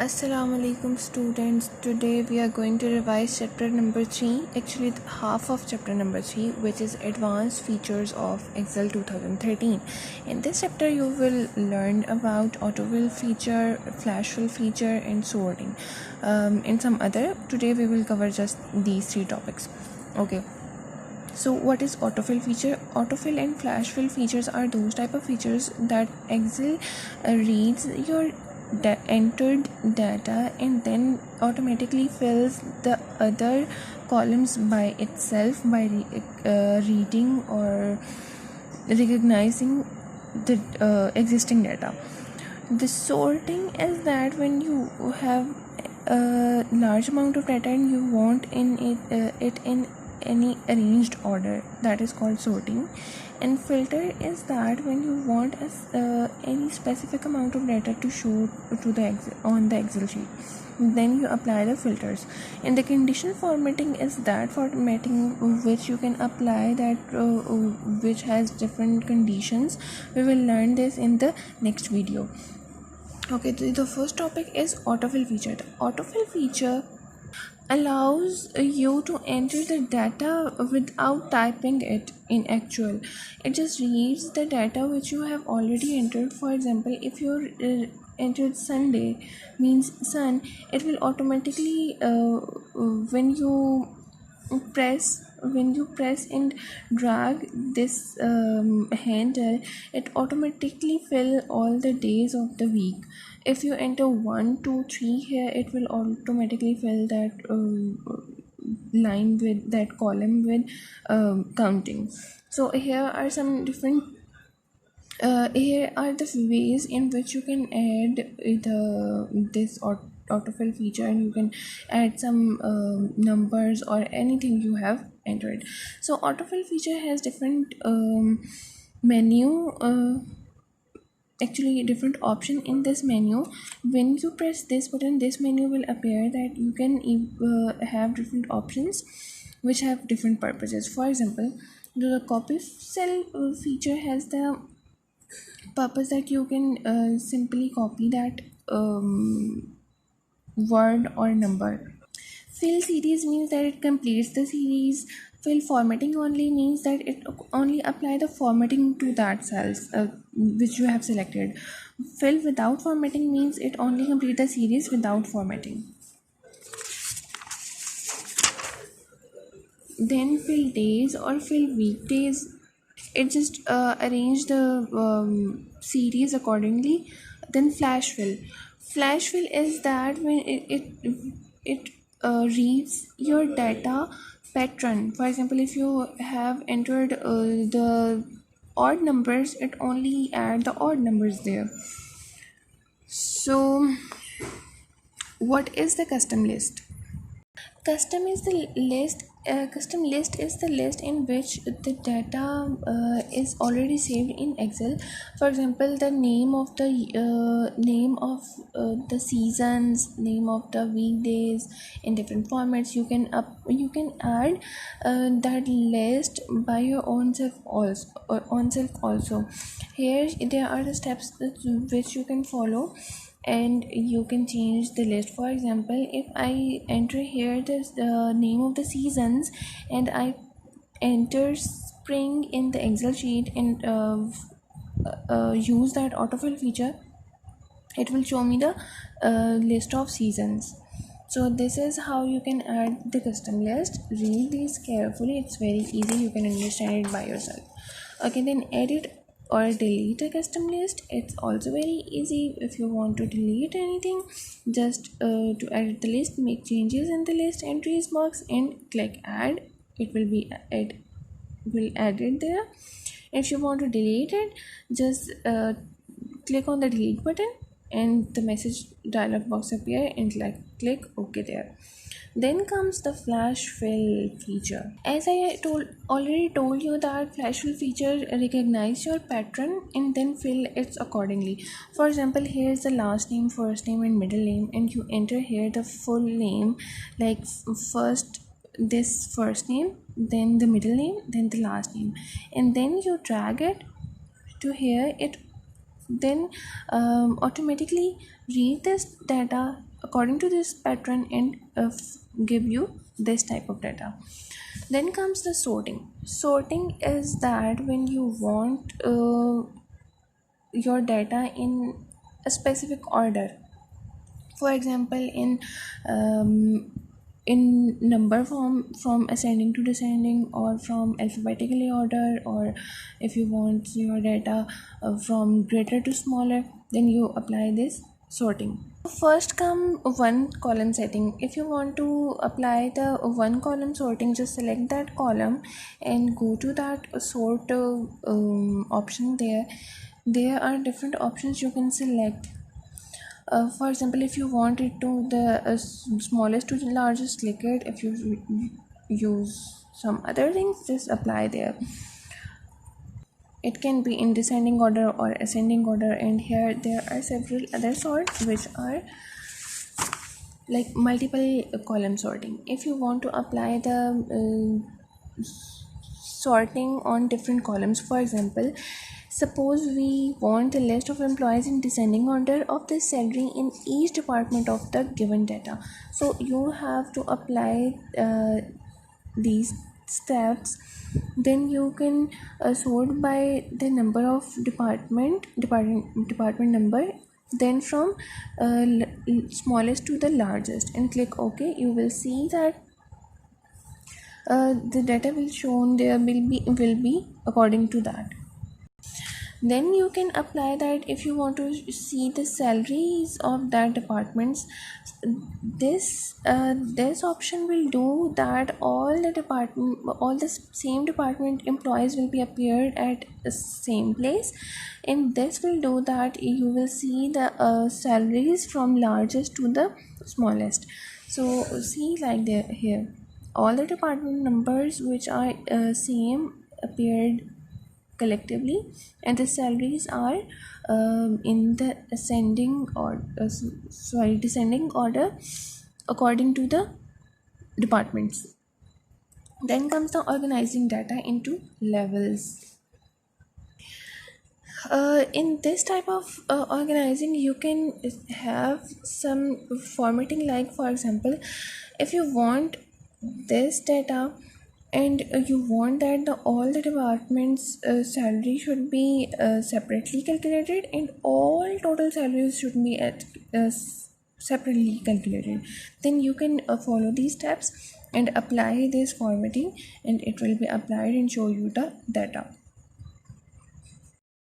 Assalamu alaikum students. Today we are going to revise chapter number 3, actually half of chapter number 3, which is advanced features of Excel 2013. In this chapter you will learn about autofill feature, flash fill feature and sorting. In some other, today we will cover just these three topics. Okay. So what is autofill feature? Autofill and flash fill features are those type of features that Excel reads your entered data and then automatically fills the other columns by itself by reading or recognizing the existing data. The sorting is that when you have a large amount of data and you want it in any arranged order, that is called sorting. And filter is that when you want any specific amount of data to show to the on the Excel sheet, then you apply the filters. And the conditional formatting is that formatting which you can apply that which has different conditions. We will learn this in the next video. Okay, the first topic is autofill feature. The autofill feature allows you to enter the data without typing it in actual. It just reads the data which you have already entered. For example, if you entered Sunday means sun, it will automatically when you press and drag this handle, it automatically fill all the days of the week. If you enter 1 2 3 here, it will automatically fill that line with that column with counting. So here are some different here are the ways in which you can add this autofill feature, and you can add some numbers or anything you have entered. So autofill feature has different menu actually different option in this menu. When you press this button, this menu will appear that you can have different options which have different purposes. For example, the copy cell feature has the purpose that you can simply copy that word or number. Fill series means that it completes the series. Fill formatting only means that it only apply the formatting to that cells which you have selected. Fill without formatting means it only complete the series without formatting. Then fill days or fill weekdays, it just arrange the series accordingly. Then flash fill is that when it reads your data pattern. For example, if you have entered the odd numbers, it only add the odd numbers there. So what is the custom list? Custom list is the list in which the data is already saved in Excel. For example, the name of the seasons, name of the weekdays in different formats. You can add that list by your own self also. Here there are the steps which you can follow, and you can change the list. For example, if I enter here the name of the seasons and I enter spring in the Excel sheet and use that autofill feature, it will show me the list of seasons. So this is how you can add the custom list. Read these carefully, it's very easy, you can understand it by yourself. Okay, then edit or delete a custom list, it's also very easy. If you want to delete anything, just to edit the list, make changes in the list entries box and click add. It will be added there. If you want to delete it, just click on the delete button and the message dialog box appear and click OK there. Then comes the flash fill feature. As I already told you that flash fill feature recognize your pattern and then fill it accordingly. For example, here is the last name, first name and middle name, and you enter here the full name, like first name, then the middle name, then the last name, and then you drag it to here. It then automatically read this data according to this pattern and give you this type of data. Then comes the sorting. Sorting is that when you want your data in a specific order. For example, in number form, from ascending to descending, or from alphabetically order, or if you want your data from greater to smaller, then you apply this sorting. First come one column setting. If you want to apply the one column sorting, just select that column and go to that sort option. There are different options you can select. For example, if you want it to the smallest to the largest, click it. If you use some other things, just apply there. It can be in descending order or ascending order, and here there are several other sorts which are like multiple column sorting. If you want to apply the sorting on different columns, for example, suppose we want a list of employees in descending order of the salary in each department of the given data. So you have to apply these steps. Then you can sort by the number of department number, then from smallest to the largest, and click OK. You will see that the data will shown there will be according to that. Then you can apply that if you want to see the salaries of that departments. This option will do that all the same department employees will be appeared at the same place, and this will do that you will see the salaries from largest to the smallest. So see, like here all the department numbers which are same appeared collectively, and the salaries are in the descending order according to the departments. Then comes the organizing data into levels. In this type of organizing, you can have some formatting, like for example, if you want this data and you want that all the departments salary should be separately calculated, and all total salaries should be separately calculated, then you can follow these steps and apply this formatting, and it will be applied and show you the data.